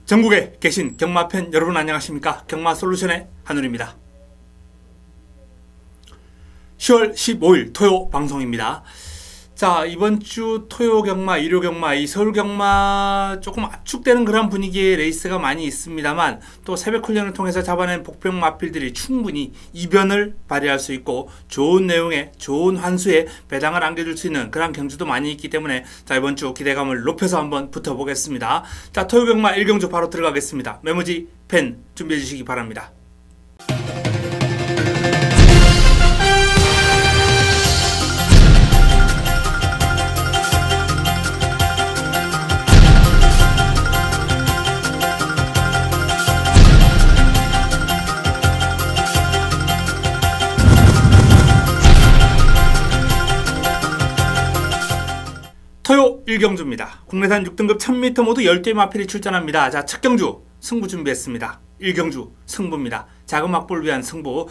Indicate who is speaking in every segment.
Speaker 1: 전국에 계신 경마팬 여러분 안녕하십니까? 경마솔루션의 한울입니다. 10월 15일 토요 방송입니다. 자, 이번 주 토요 경마, 일요 경마, 이 서울 경마 조금 압축되는 그런 분위기의 레이스가 많이 있습니다만 또 새벽 훈련을 통해서 잡아낸 복병 마필들이 충분히 이변을 발휘할 수 있고 좋은 내용에 좋은 환수에 배당을 안겨줄 수 있는 그런 경주도 많이 있기 때문에 자, 이번 주 기대감을 높여서 한번 붙어보겠습니다. 자, 토요 경마 1경주 바로 들어가겠습니다. 메모지 펜 준비해 주시기 바랍니다. 토요 1경주입니다. 국내산 6등급 1000m 모두 10대 마필이 출전합니다. 자, 첫 경주 승부 준비했습니다. 1경주 승부입니다. 자금 확보를 위한 승부.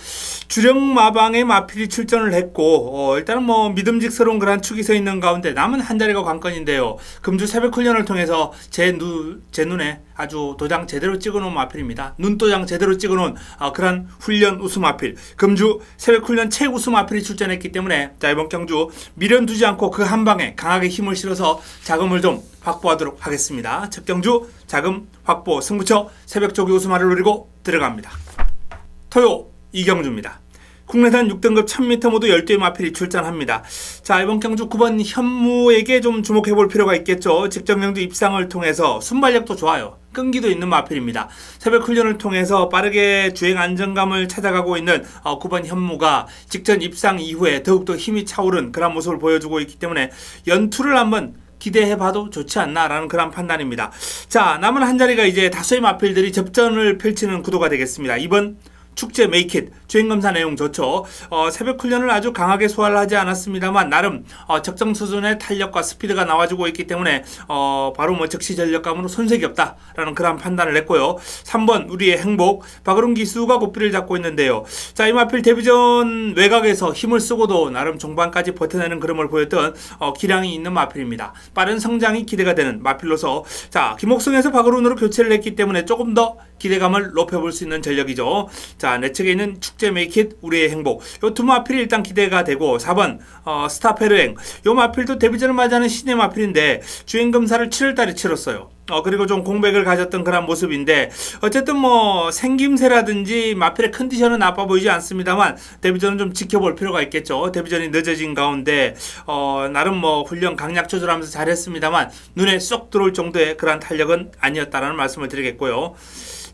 Speaker 1: 주령 마방의 마필이 출전을 했고 일단은 뭐 믿음직스러운 그런 축이 서 있는 가운데 남은 한 자리가 관건인데요. 금주 새벽 훈련을 통해서 제 눈에 아주 도장 제대로 찍어놓은 마필입니다. 눈도장 제대로 찍어놓은 그런 훈련 우수 마필. 금주 새벽 훈련 최우수 마필이 출전했기 때문에 자, 이번 경주 미련 두지 않고 그 한 방에 강하게 힘을 실어서 자금을 좀 확보하도록 하겠습니다. 첫 경주 자금 확보 승부처 새벽 조기 우수마를 노리고 들어갑니다. 토요 2경주입니다. 국내산 6등급 1000m 모두 10대 마필이 출전합니다. 자, 이번 경주 9번 현무에게 좀 주목해 볼 필요가 있겠죠. 직전 경주 입상을 통해서 순발력도 좋아요. 끈기도 있는 마필입니다. 새벽 훈련을 통해서 빠르게 주행 안정감을 찾아가고 있는 9번 현무가 직전 입상 이후에 더욱더 힘이 차오른 그런 모습을 보여주고 있기 때문에 연투를 한번 기대해봐도 좋지 않나라는 그런 판단입니다. 자, 남은 한 자리가 이제 다수의 마필들이 접전을 펼치는 구도가 되겠습니다. 이번 축제 메이킷 주행검사 내용 좋죠. 새벽 훈련을 아주 강하게 소화를 하지 않았습니다만 나름 적정 수준의 탄력과 스피드가 나와주고 있기 때문에 바로 뭐 즉시 전력감으로 손색이 없다라는 그런 판단을 했고요. 3번 우리의 행복 박으름 기수가 고삐를 잡고 있는데요. 자, 이 마필 데뷔전 외곽에서 힘을 쓰고도 나름 종반까지 버텨내는 그림을 보였던 기량이 있는 마필입니다. 빠른 성장이 기대가 되는 마필로서 자, 김옥성에서 박으름으로 교체를 했기 때문에 조금 더 기대감을 높여볼 수 있는 전력이죠. 자, 내 측에 있는 축제 메이킷 우리의 행복 요 두 마필이 일단 기대가 되고 4번 스타페르행 요 마필도 데뷔전을 맞이하는 신의 마필인데 주행검사를 7월달에 치렀어요. 그리고 좀 공백을 가졌던 그런 모습인데 어쨌든 뭐 생김새라든지 마필의 컨디션은 나빠 보이지 않습니다만 데뷔전은 좀 지켜볼 필요가 있겠죠. 데뷔전이 늦어진 가운데 나름 뭐 훈련 강약 조절하면서 잘했습니다만 눈에 쏙 들어올 정도의 그런 탄력은 아니었다라는 말씀을 드리겠고요.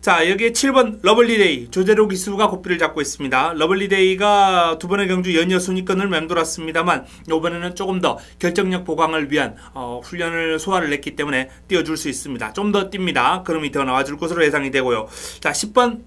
Speaker 1: 자, 여기에 7번 러블리데이 조재로 기수가 고삐를 잡고 있습니다. 러블리데이가 두 번의 경주 연이어 순위권을 맴돌았습니다만 이번에는 조금 더 결정력 보강을 위한 훈련을 소화를 했기 때문에 띄워줄 수 있습니다. 좀 더 뜁니다. 그럼이 더 나와줄 것으로 예상이 되고요. 자, 10번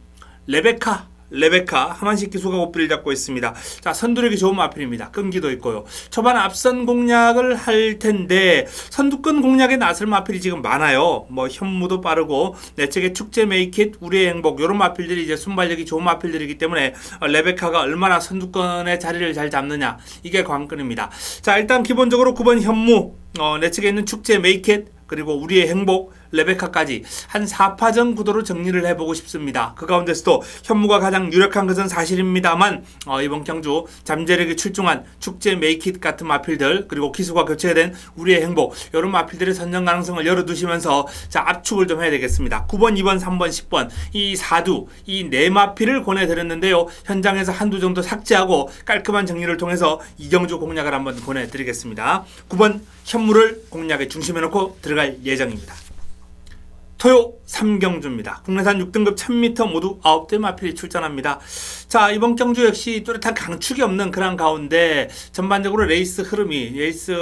Speaker 1: 레베카 하만식 기수가 고삐를 잡고 있습니다. 자, 선두력이 좋은 마필입니다. 끈기도 있고요. 초반 앞선 공략을 할 텐데 선두권 공략에 나설 마필이 지금 많아요. 뭐 현무도 빠르고 내측의 축제 메이킷 우리의 행복 이런 마필들이 이제 순발력이 좋은 마필들이기 때문에 레베카가 얼마나 선두권의 자리를 잘 잡느냐 이게 관건입니다. 자, 일단 기본적으로 9번 현무 내측에 있는 축제 메이킷 그리고 우리의 행복, 레베카까지 한 4파전 구도로 정리를 해보고 싶습니다. 그 가운데서도 현무가 가장 유력한 것은 사실입니다만 이번 경주 잠재력이 출중한 축제 메이킷 같은 마필들 그리고 기수가 교체된 우리의 행복 이런 마필들의 선정 가능성을 열어두시면서 자, 압축을 좀 해야 되겠습니다. 9번, 2번, 3번, 10번 이 4두 이 4마필을 권해드렸는데요. 현장에서 한두 정도 삭제하고 깔끔한 정리를 통해서 이경주 공략을 한번 권해드리겠습니다. 9번 현무를 공략에 중심해놓고 들어갈 예정입니다. 토요 3경주입니다. 국내산 6등급 1000m 모두 9대 마필이 출전합니다. 자, 이번 경주 역시 뚜렷한 강축이 없는 그런 가운데 전반적으로 레이스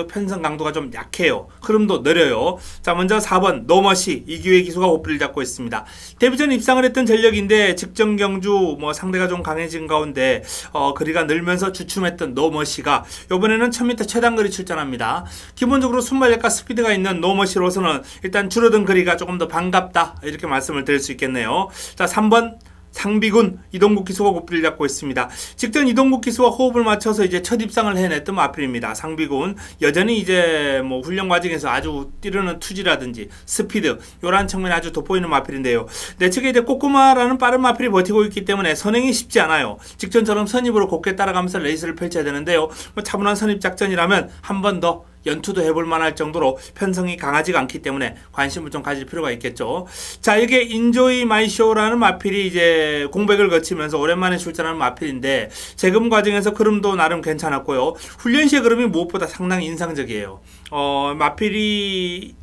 Speaker 1: 편성 강도가 좀 약해요. 흐름도 느려요. 자, 먼저 4번 노머시 이기회 기수가 고삐를 잡고 있습니다. 데뷔전 입상을 했던 전력인데 직전 경주 뭐 상대가 좀 강해진 가운데 거리가 늘면서 주춤했던 노머시가 이번에는 1000m 최단거리 출전합니다. 기본적으로 순발력과 스피드가 있는 노머시로서는 일단 줄어든 거리가 조금 더 반갑다 이렇게 말씀을 드릴 수 있겠네요. 자, 3번 상비군 이동국 기수가 고삐를 잡고 있습니다. 직전 이동국 기수와 호흡을 맞춰서 이제 첫 입상을 해냈던 마필입니다. 상비군 여전히 이제 뭐 훈련 과정에서 아주 뛰르는 투지라든지 스피드 요런 측면이 아주 돋보이는 마필인데요. 내 측에 이제 꼬꼬마라는 빠른 마필이 버티고 있기 때문에 선행이 쉽지 않아요. 직전처럼 선입으로 곱게 따라가면서 레이스를 펼쳐야 되는데요. 뭐 차분한 선입 작전이라면 한 번 더 연투도 해볼 만할 정도로 편성이 강하지가 않기 때문에 관심을 좀 가질 필요가 있겠죠. 자, 이게 인조이 마이쇼라는 마필이 이제 공백을 거치면서 오랜만에 출전하는 마필인데 재금 과정에서 걸음도 나름 괜찮았고요. 훈련 시의 걸음이 무엇보다 상당히 인상적이에요. 마필이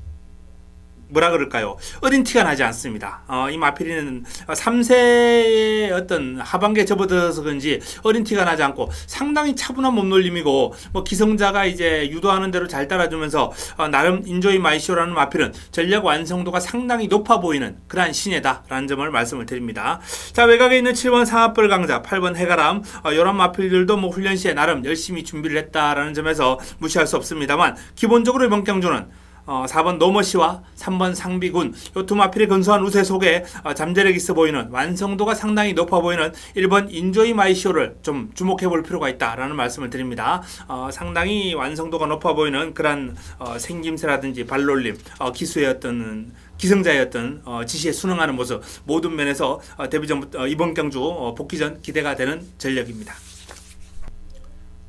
Speaker 1: 뭐라 그럴까요? 어린 티가 나지 않습니다. 이 마필이는 3세의 어떤 하반기에 접어들어서 그런지 어린 티가 나지 않고 상당히 차분한 몸놀림이고 뭐 기성자가 이제 유도하는 대로 잘 따라주면서 나름 인조이 마이쇼라는 마필은 전략 완성도가 상당히 높아 보이는 그러한 신예다라는 점을 말씀을 드립니다. 자, 외곽에 있는 7번 상합벌 강자, 8번 해가람 이런 마필들도 뭐 훈련 시에 나름 열심히 준비를 했다라는 점에서 무시할 수 없습니다만 기본적으로 이번 경주는 4번 노머시와 3번 상비군 이 두 마필의 근소한 우세 속에 잠재력 있어 보이는 완성도가 상당히 높아 보이는 1번 인조이 마이쇼를 좀 주목해 볼 필요가 있다라는 말씀을 드립니다. 상당히 완성도가 높아 보이는 그런 생김새라든지 발놀림, 기수의 어떤 기성자의 어떤 지시에 순응하는 모습 모든 면에서 데뷔전부터 이번 경주 복귀 전 기대가 되는 전력입니다.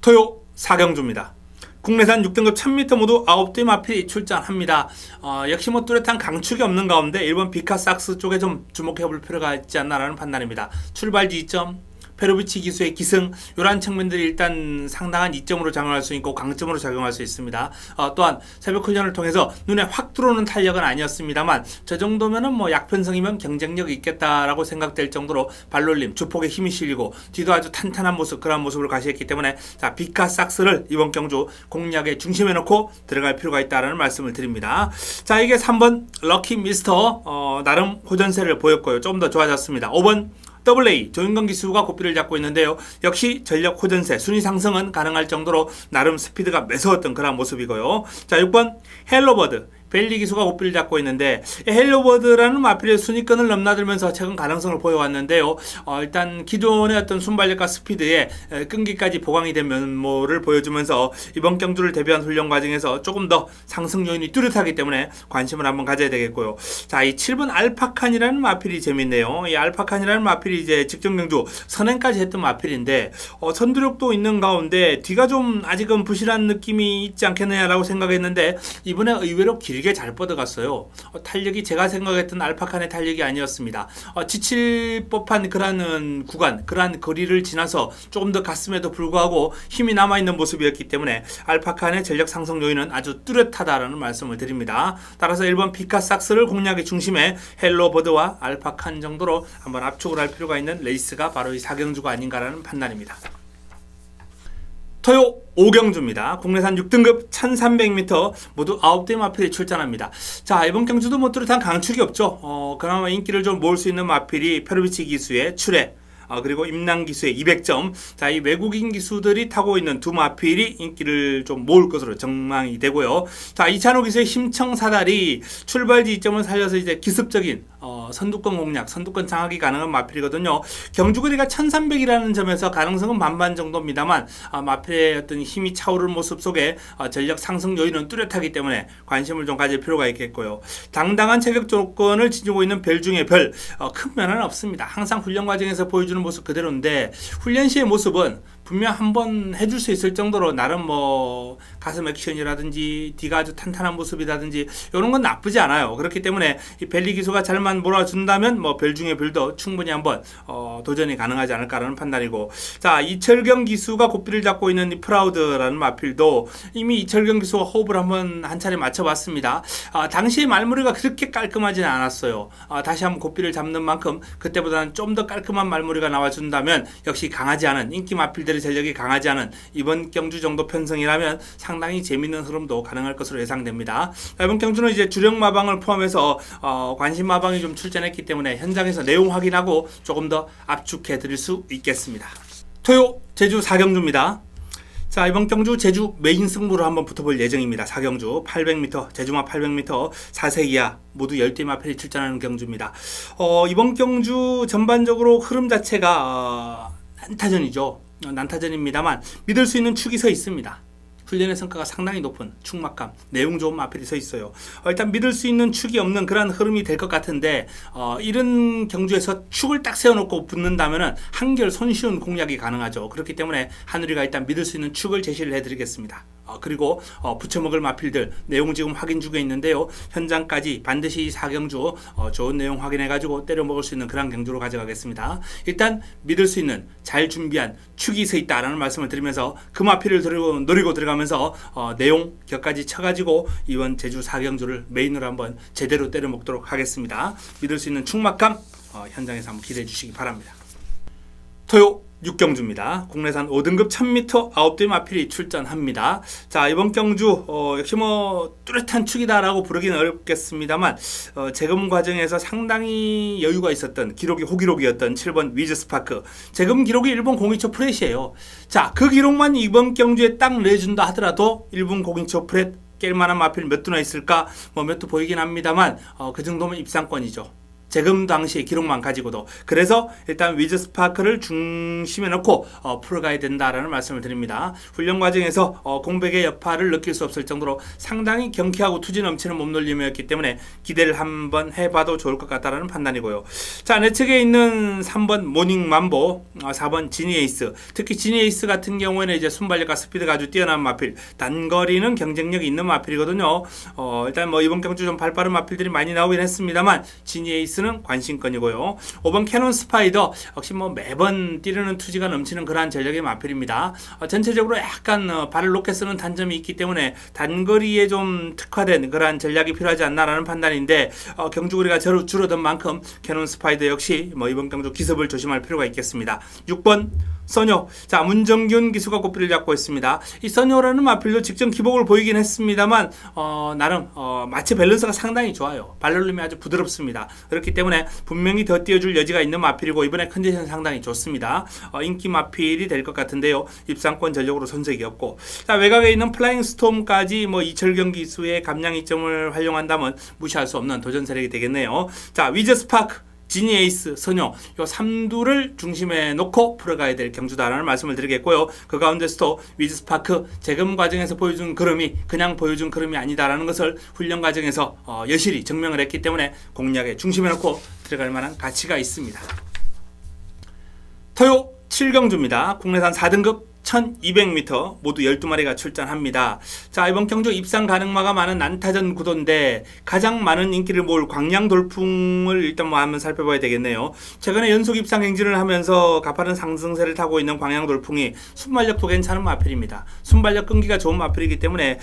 Speaker 1: 토요 4경주입니다. 국내산 6등급 1000m 모두 9대 마필이 출전합니다. 역시 뭐 뚜렷한 강축이 없는 가운데 1번 비카삭스 쪽에 좀 주목해 볼 필요가 있지 않나라는 판단입니다. 출발 지점, 페로비치 기수의 기승 이러한 측면들이 일단 상당한 이점으로 작용할 수 있고 강점으로 작용할 수 있습니다. 또한 새벽 훈련을 통해서 눈에 확 들어오는 탄력은 아니었습니다만 저 정도면은 뭐 약편성이면 경쟁력이 있겠다라고 생각될 정도로 발놀림, 주폭에 힘이 실리고 뒤도 아주 탄탄한 모습 그런 모습을 가시했기 때문에 자 비카삭스를 이번 경주 공략의 중심에 놓고 들어갈 필요가 있다라는 말씀을 드립니다. 자 이게 3번 럭키 미스터 나름 호전세를 보였고요. 조금 더 좋아졌습니다. 5번 AA 조인건 기수가 고삐를 잡고 있는데요. 역시 전력 호전세 순위 상승은 가능할 정도로 나름 스피드가 매서웠던 그런 모습이고요. 자 6번 헬로버드 벨리 기수가 고삐를 잡고 있는데 헬로버드라는 마필의 순위권을 넘나들면서 최근 가능성을 보여왔는데요. 일단 기존의 어떤 순발력과 스피드에 끈기까지 보강이 된 면모를 보여주면서 이번 경주를 대비한 훈련 과정에서 조금 더 상승 요인이 뚜렷하기 때문에 관심을 한번 가져야 되겠고요. 자, 이 7번 알파칸이라는 마필이 재밌네요. 이 알파칸이라는 마필이 이제 직전 경주 선행까지 했던 마필인데 선두력도 있는 가운데 뒤가 좀 아직은 부실한 느낌이 있지 않겠느냐라고 생각했는데 이번에 의외로 길게 잘 뻗어갔어요. 탄력이 제가 생각했던 알파칸의 탄력이 아니었습니다. 지칠 법한 그러한 구간, 그러한 거리를 지나서 조금 더 갔음에도 불구하고 힘이 남아있는 모습이었기 때문에 알파칸의 전력 상승 요인은 아주 뚜렷하다라는 말씀을 드립니다. 따라서 1번 비카삭스를 공략의 중심에 헬로버드와 알파칸 정도로 한번 압축을 할 필요가 있는 레이스가 바로 이 4경주가 아닌가라는 판단입니다. 토요 5경주입니다. 국내산 6등급 1300m 모두 9대 마필이 출전합니다. 자 이번 경주도 뭐 뚜렷한 강축이 없죠. 그나마 인기를 좀 모을 수 있는 마필이 페르비치 기수의 출애 그리고 임랑 기수의 200점 자 이 외국인 기수들이 타고 있는 두 마필이 인기를 좀 모을 것으로 전망이 되고요. 자 이찬호 기수의 심청사다리 출발 지점을 살려서 이제 기습적인 선두권 공략, 선두권 장악이 가능한 마필이거든요. 경주거리가 1300이라는 점에서 가능성은 반반 정도입니다만 마필의 어떤 힘이 차오를 모습 속에 전력 상승 요인은 뚜렷하기 때문에 관심을 좀 가질 필요가 있겠고요. 당당한 체격 조건을 지니고 있는 별 중에 별, 큰 면은 없습니다. 항상 훈련 과정에서 보여주는 모습 그대로인데 훈련 시의 모습은 분명 한번 해줄 수 있을 정도로 나름 뭐 가슴 액션이라든지 뒤가 아주 탄탄한 모습이라든지 이런 건 나쁘지 않아요. 그렇기 때문에 이 벨리 기수가 잘만 몰아준다면 뭐 별 중에 별도 충분히 한번 도전이 가능하지 않을까라는 판단이고 자 이철경 기수가 고삐를 잡고 있는 이 프라우드라는 마필도 이미 이철경 기수와 호흡을 한번 한 차례 맞춰봤습니다. 당시의 말무리가 그렇게 깔끔하지는 않았어요. 다시 한번 고삐를 잡는 만큼 그때보다는 좀 더 깔끔한 말무리가 나와준다면 역시 강하지 않은 인기 마필들의 전력이 강하지 않은 이번 경주 정도 편성이라면 상당히 재밌는 흐름도 가능할 것으로 예상됩니다. 이번 경주는 이제 주력 마방을 포함해서 관심 마방이 좀 출전했기 때문에 현장에서 내용 확인하고 조금 더 압축해 드릴 수 있겠습니다. 토요 제주 4경주입니다. 자, 이번 경주 제주 메인 승부로 한번 붙어볼 예정입니다. 4경주 800m, 제주마 800m, 4세 이하 모두 10대 마필이 출전하는 경주입니다. 이번 경주 전반적으로 흐름 자체가 난타전이죠. 난타전입니다만 믿을 수 있는 축이 서 있습니다. 훈련의 성과가 상당히 높은 축막감, 내용 좋은 마필이 서 있어요. 일단 믿을 수 있는 축이 없는 그런 흐름이 될 것 같은데 이런 경주에서 축을 딱 세워놓고 붙는다면 한결 손쉬운 공략이 가능하죠. 그렇기 때문에 하늘이가 일단 믿을 수 있는 축을 제시를 해드리겠습니다. 그리고 붙여먹을 마필들 내용 지금 확인 중에 있는데요. 현장까지 반드시 4경주 좋은 내용 확인해가지고 때려먹을 수 있는 그런 경주로 가져가겠습니다. 일단 믿을 수 있는 잘 준비한 축이 서 있다라는 말씀을 드리면서 그 마필을 노리고 들어가면서 내용 격까지 쳐가지고 이번 제주 4경주를 메인으로 한번 제대로 때려먹도록 하겠습니다. 믿을 수 있는 축막감 현장에서 한번 기대해 주시기 바랍니다. 토요 6경주입니다. 국내산 5등급 1000m 9대 마필이 출전합니다. 자, 이번 경주 역시 뭐 뚜렷한 축이다라고 부르기는 어렵겠습니다만 재검 과정에서 상당히 여유가 있었던 기록이 호기록이었던 7번 위즈스파크. 재검 기록이 1분 02초 프렛이에요. 자, 그 기록만 이번 경주에 딱 내준다 하더라도 1분 02초 프렛 깰만한 마필 몇 두나 있을까? 뭐 몇 두 보이긴 합니다만 그 정도면 입상권이죠. 재검 당시 기록만 가지고도. 그래서 일단 위즈스파크를 중심에 놓고 풀어가야 된다라는 말씀을 드립니다. 훈련 과정에서 공백의 여파를 느낄 수 없을 정도로 상당히 경쾌하고 투지 넘치는 몸놀림이었기 때문에 기대를 한번 해봐도 좋을 것 같다라는 판단이고요. 자, 내 측에 있는 3번 모닝맘보, 4번 지니에이스. 특히 지니에이스 같은 경우에는 이제 순발력과 스피드가 아주 뛰어난 마필, 단거리는 경쟁력이 있는 마필이거든요. 일단 뭐 이번 경주 좀 발빠른 마필들이 많이 나오긴 했습니다만 지니에이스 는 관심권이고요. 5번 캐논 스파이더 역시 뭐 매번 뛰르는 투지가 넘치는 그러한 전력의 마필입니다. 전체적으로 약간 발을 높게 쓰는 단점이 있기 때문에 단거리에 좀 특화된 그러한 전략이 필요하지 않나라는 판단인데 경주거리가 줄어든 만큼 캐논 스파이더 역시 뭐 이번 경주 기습을 조심할 필요가 있겠습니다. 6번 써뇨. 자, 문정균 기수가 꽃비를 잡고 있습니다. 이 써뇨라는 마필도 직전 기복을 보이긴 했습니다만 나름 마체 밸런스가 상당히 좋아요. 발놀림이 아주 부드럽습니다. 그렇기 때문에 분명히 더 띄워줄 여지가 있는 마필이고 이번에 컨디션 상당히 좋습니다. 인기 마필이 될 것 같은데요. 입상권 전력으로 손색이었고, 자, 외곽에 있는 플라잉 스톰까지 뭐 이철경 기수의 감량 이점을 활용한다면 무시할 수 없는 도전 세력이 되겠네요. 자, 위즈스파크, 지니에이스, 선요, 요 3두를 중심에 놓고 풀어가야 될 경주다라는 말씀을 드리겠고요. 그 가운데서도 위즈스파크 재검 과정에서 보여준 걸음이 그냥 보여준 걸음이 아니다라는 것을 훈련 과정에서 여실히 증명을 했기 때문에 공략의 중심에 놓고 들어갈 만한 가치가 있습니다. 토요 7경주입니다. 국내산 4등급 1200m 모두 12마리가 출전합니다. 자, 이번 경주 입상 가능마가 많은 난타전 구도인데 가장 많은 인기를 모을 광양 돌풍을 일단 뭐 한번 살펴봐야 되겠네요. 최근에 연속 입상 행진을 하면서 가파른 상승세를 타고 있는 광양 돌풍이 순발력도 괜찮은 마필입니다. 순발력 끈기가 좋은 마필이기 때문에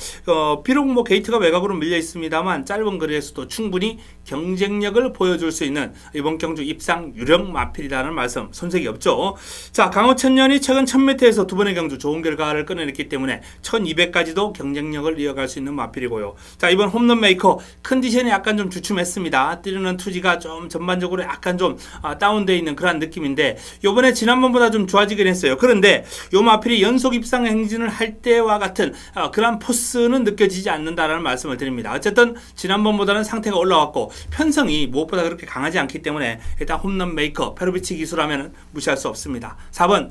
Speaker 1: 비록 뭐 게이트가 외곽으로 밀려 있습니다만 짧은 거리에서도 충분히 경쟁력을 보여줄 수 있는 이번 경주 입상 유력 마필이라는 말씀 손색이 없죠. 자, 강호천년이 최근 1000m에서 두 번의 경주 좋은 결과를 꺼내냈기 때문에 1200까지도 경쟁력을 이어갈 수 있는 마필이고요. 자, 이번 홈런 메이커 컨디션이 약간 좀 주춤했습니다. 뛰는 투지가 좀 전반적으로 약간 좀 다운되어 있는 그런 느낌인데 요번에 지난번보다 좀 좋아지긴 했어요. 그런데 요 마필이 연속 입상 행진을 할 때와 같은 그런 포스는 느껴지지 않는다라는 말씀을 드립니다. 어쨌든 지난번보다는 상태가 올라왔고 편성이 무엇보다 그렇게 강하지 않기 때문에 일단 홈런 메이커 페로비치 기수라면 무시할 수 없습니다. 4번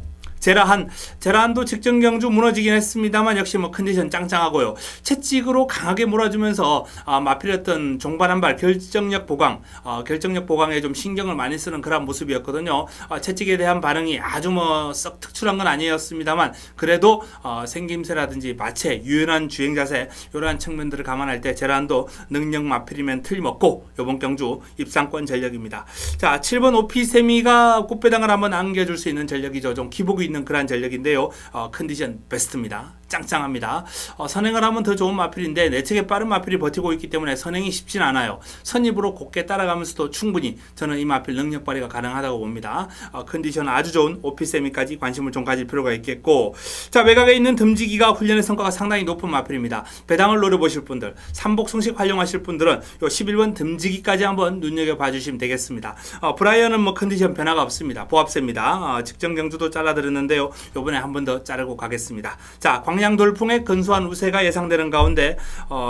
Speaker 1: 제라한도 직전 경주 무너지긴 했습니다만 역시 뭐 컨디션 짱짱하고요. 채찍으로 강하게 몰아주면서 마필이었던 종반 한발 결정력 보강에 좀 신경을 많이 쓰는 그런 모습이었거든요. 채찍에 대한 반응이 아주 뭐 썩 특출한 건 아니었습니다만 그래도 생김새라든지 마체, 유연한 주행 자세 이러한 측면들을 감안할 때 제라한도 능력 마필이면 틀림없고 이번 경주 입상권 전력입니다. 자, 7번 오피세미가 꽃배당을 한번 안겨줄 수 있는 전력이죠. 좀 기복이 있는 그런 전력인데요. 컨디션 베스트입니다. 짱짱합니다. 선행을 하면 더 좋은 마필인데 내측에 빠른 마필이 버티고 있기 때문에 선행이 쉽진 않아요. 선입으로 곱게 따라가면서도 충분히 저는 이 마필 능력 발휘가 가능하다고 봅니다. 컨디션 아주 좋은 오피세미까지 관심을 좀 가질 필요가 있겠고, 자, 외곽에 있는 듬지기가 훈련의 성과가 상당히 높은 마필입니다. 배당을 노려보실 분들, 삼복성식 활용하실 분들은 요 11번 듬지기까지 한번 눈여겨봐 주시면 되겠습니다. 브라이언은 뭐 컨디션 변화가 없습니다. 보합세입니다. 직전 경주도 잘라드렸는데요. 요번에 한 번 더 자르고 가겠습니다. 자, 광양돌풍의 근소한 우세가 예상되는 가운데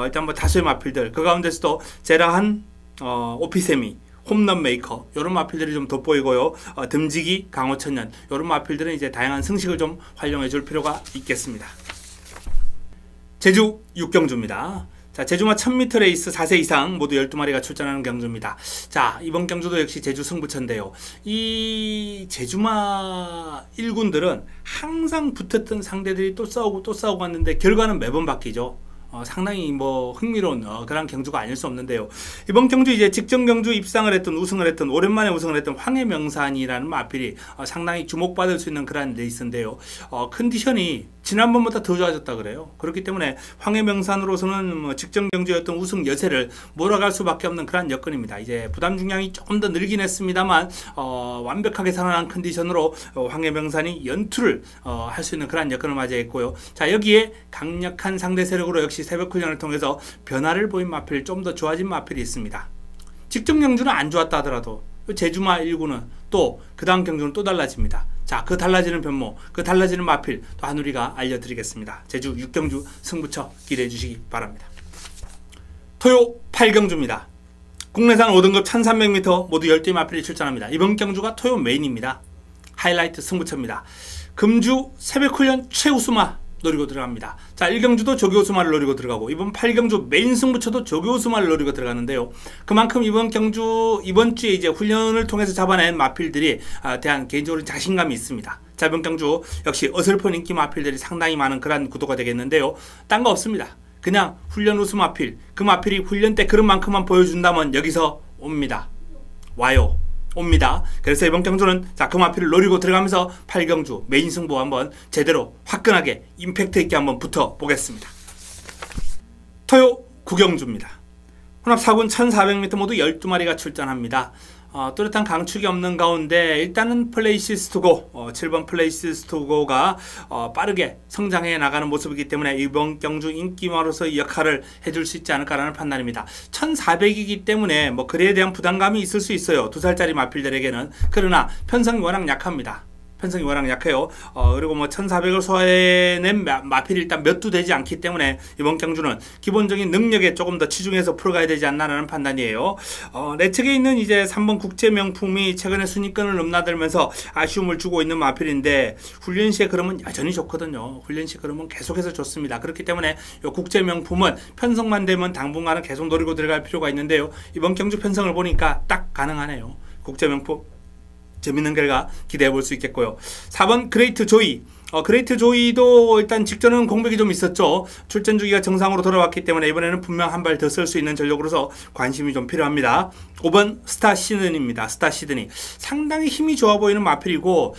Speaker 1: 일단 뭐 다수의 마필들, 그 가운데서도 제라한 오피세미, 홈런 메이커, 요런 마필들이 좀 돋보이고요. 듬지기, 강호천년, 요런 마필들은 이제 다양한 승식을 좀 활용해 줄 필요가 있겠습니다. 제주 6경주입니다. 자, 제주마 1000m 레이스 4세 이상 모두 12마리가 출전하는 경주입니다. 자, 이번 경주도 역시 제주 승부처인데요. 이 제주마 1군들은 항상 붙었던 상대들이 또 싸우고 왔는데 결과는 매번 바뀌죠. 상당히 뭐 흥미로운 그런 경주가 아닐 수 없는데요. 이번 경주 이제 직전 경주 입상을 했던, 우승을 했던, 오랜만에 우승을 했던 황해명산이라는 마필이 상당히 주목받을 수 있는 그런 레이스인데요. 컨디션이 지난번보다 더 좋아졌다 그래요. 그렇기 때문에 황해명산으로서는 뭐 직전 경주였던 우승 여세를 몰아갈 수밖에 없는 그런 여건입니다. 이제 부담 중량이 조금 더 늘긴 했습니다만 완벽하게 살아난 컨디션으로 황해명산이 연투를 할 수 있는 그런 여건을 맞이했고요. 자, 여기에 강력한 상대 세력으로 역시 새벽 훈련을 통해서 변화를 보인 마필, 좀 더 좋아진 마필이 있습니다. 직전 경주는 안 좋았다 하더라도 제주마 1구는 또 그 다음 경주는 또 달라집니다. 자, 그 달라지는 변모, 그 달라지는 마필 또 한우리가 알려드리겠습니다. 제주 6경주 승부처 기대해 주시기 바랍니다. 토요 8경주입니다. 국내산 5등급 1300m 모두 10대 마필이 출전합니다. 이번 경주가 토요 메인입니다. 하이라이트 승부처입니다. 금주 새벽훈련 최우수마 노리고 들어갑니다. 자, 1경주도 조교우수마를 노리고 들어가고 이번 8경주 메인 승부처도 조교우수마를 노리고 들어가는데요. 그만큼 이번 주에 이제 훈련을 통해서 잡아낸 마필들이 대한 개인적으로 자신감이 있습니다. 자, 이번 경주 역시 어설픈 인기 마필들이 상당히 많은 그런 구도가 되겠는데요. 딴 거 없습니다. 그냥 훈련 우수 마필, 그 마필이 훈련 때 그런 만큼만 보여준다면 여기서 옵니다. 와요. 옵니다. 그래서 이번 경주는 자, 그 마필을 노리고 들어가면서 8경주 메인 승부 한번 제대로 화끈하게 임팩트 있게 한번 붙어 보겠습니다. 토요 9경주입니다. 혼합 4군 1400m 모두 12마리가 출전합니다. 뚜렷한 강축이 없는 가운데 일단은 플레이시스토고 7번 플레이시스토고가 빠르게 성장해 나가는 모습이기 때문에 이번 경주 인기마로서 역할을 해줄 수 있지 않을까라는 판단입니다. 1400이기 때문에 뭐 그래에 대한 부담감이 있을 수 있어요. 2살짜리 마필들에게는. 그러나 편성이 워낙 약합니다. 편성이 워낙 약해요. 그리고 뭐 1400을 소화해낸 마필이 일단 몇 두 되지 않기 때문에 이번 경주는 기본적인 능력에 조금 더 치중해서 풀어가야 되지 않나라는 판단이에요. 내 측에 있는 이제 3번 국제명품이 최근에 순위권을 넘나들면서 아쉬움을 주고 있는 마필인데 훈련 시에 그러면 여전히 좋거든요. 훈련 시 그러면 계속해서 좋습니다. 그렇기 때문에 이 국제명품은 편성만 되면 당분간은 계속 노리고 들어갈 필요가 있는데요. 이번 경주 편성을 보니까 딱 가능하네요. 국제명품 재밌는 결과 기대해 볼 수 있겠고요. 4번 그레이트 조이. 그레이트 조이도 일단 직전은 공백이 좀 있었죠. 출전 주기가 정상으로 돌아왔기 때문에 이번에는 분명 한 발 더 쓸 수 있는 전력으로서 관심이 좀 필요합니다. 5번 스타 시드니입니다. 스타 시드니. 상당히 힘이 좋아 보이는 마필이고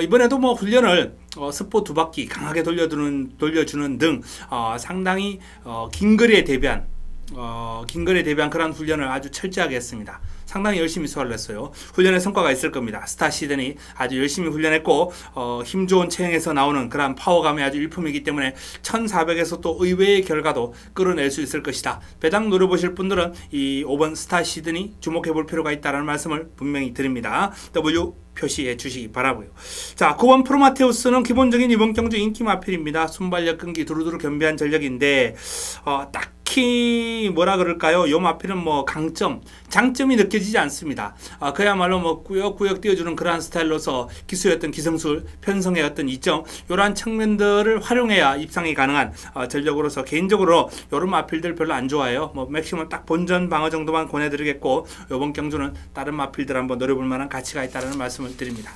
Speaker 1: 이번에도 뭐 훈련을 스포 2바퀴 강하게 돌려주는 등 상당히 긴 거리에 대비한 그런 훈련을 아주 철저하게 했습니다. 상당히 열심히 소화를 했어요. 훈련의 성과가 있을 겁니다. 스타 시드니 아주 열심히 훈련했고 힘 좋은 체형에서 나오는 그런 파워감이 아주 일품이기 때문에 1400에서 또 의외의 결과도 끌어낼 수 있을 것이다. 배당 노려보실 분들은 이 5번 스타 시드니 주목해 볼 필요가 있다는 말씀을 분명히 드립니다. W 표시해 주시기 바라고요. 자, 9번 프로마테우스는 기본적인 이번 경주 인기 마필입니다. 순발력 끈기 두루두루 겸비한 전력인데 딱히 뭐라 그럴까요? 요 마필은 뭐 장점이 느껴지지 않습니다. 그야말로 뭐 꾸역꾸역 띄워주는 그러한 스타일로서 기수의 어떤 기성술, 편성의 어떤 이점, 이러한 측면들을 활용해야 입상이 가능한 전력으로서 개인적으로 요런 마필들 별로 안 좋아해요. 뭐 맥시멈 딱 본전 방어 정도만 권해드리겠고 요번 경주는 다른 마필들 한번 노려볼 만한 가치가 있다는 말씀을 드립니다.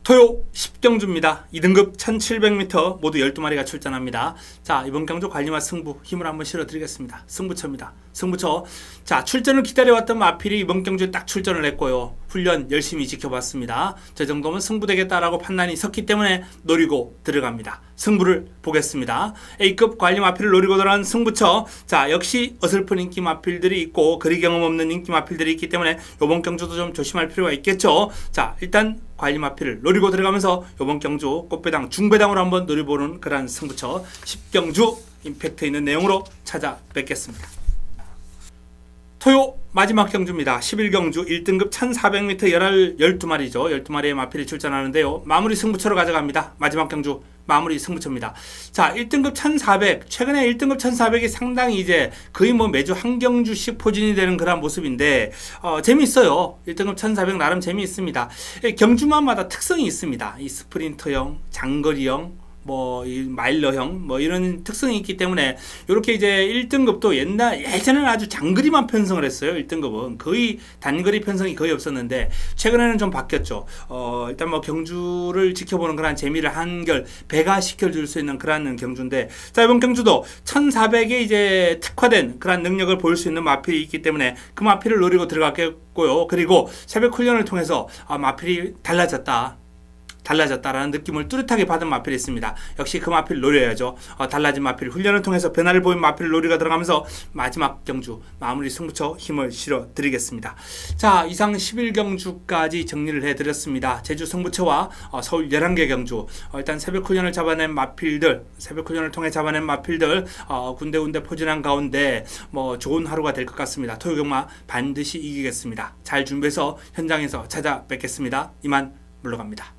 Speaker 1: 토요 10경주입니다. 2등급 1700m 모두 12마리가 출전합니다. 자, 이번 경주 관리마 승부 힘을 한번 실어드리겠습니다. 승부처입니다. 승부처. 자, 출전을 기다려왔던 마필이 이번 경주에 딱 출전을 했고요. 훈련 열심히 지켜봤습니다. 저 정도면 승부되겠다라고 판단이 섰기 때문에 노리고 들어갑니다. 승부를 보겠습니다. A급 관리 마필을 노리고 들어간 승부처. 자, 역시 어설픈 인기 마필들이 있고 거리 경험 없는 인기 마필들이 있기 때문에 이번 경주도 좀 조심할 필요가 있겠죠. 자, 일단 관리 마필을 노리고 들어가면서 이번 경주 꽃배당 중배당으로 한번 노려보는 그런 승부처 10경주 임팩트 있는 내용으로 찾아뵙겠습니다. 토요 마지막 경주입니다. 11경주 1등급 1400m 12마리죠. 12마리의 마필이 출전하는데요. 마무리 승부처로 가져갑니다. 마지막 경주 마무리 승부처입니다. 자, 1등급 1400. 최근에 1등급 1400이 상당히 이제 거의 뭐 매주 한 경주씩 포진이 되는 그런 모습인데, 재미있어요. 1등급 1400 나름 재미있습니다. 경주마다 특성이 있습니다. 이 스프린터형, 장거리형, 이 마일러형 이런 특성이 있기 때문에 이렇게 이제 1등급도 예전에는 아주 장거리만 편성을 했어요. 1등급은 거의 단거리 편성이 거의 없었는데 최근에는 좀 바뀌었죠. 일단 경주를 지켜보는 그런 재미를 한결 배가시켜 줄 수 있는 그런 경주인데, 자, 이번 경주도 1400에 이제 특화된 그런 능력을 보일 수 있는 마필이 있기 때문에 그 마필을 노리고 들어갔고요. 그리고 새벽 훈련을 통해서 마필이 달라졌다라는 느낌을 뚜렷하게 받은 마필이 있습니다. 역시 그 마필을 노려야죠. 달라진 마필, 훈련을 통해서 변화를 보인 마필을 노리가 들어가면서 마지막 경주 마무리 승부처 힘을 실어 드리겠습니다. 자, 이상 11경주까지 정리를 해드렸습니다. 제주 승부처와 서울 11개 경주, 일단 새벽 훈련을 잡아낸 마필들, 새벽 훈련을 통해 잡아낸 마필들 군데군데 포진한 가운데 좋은 하루가 될 것 같습니다. 토요경마 반드시 이기겠습니다. 잘 준비해서 현장에서 찾아뵙겠습니다. 이만 물러갑니다.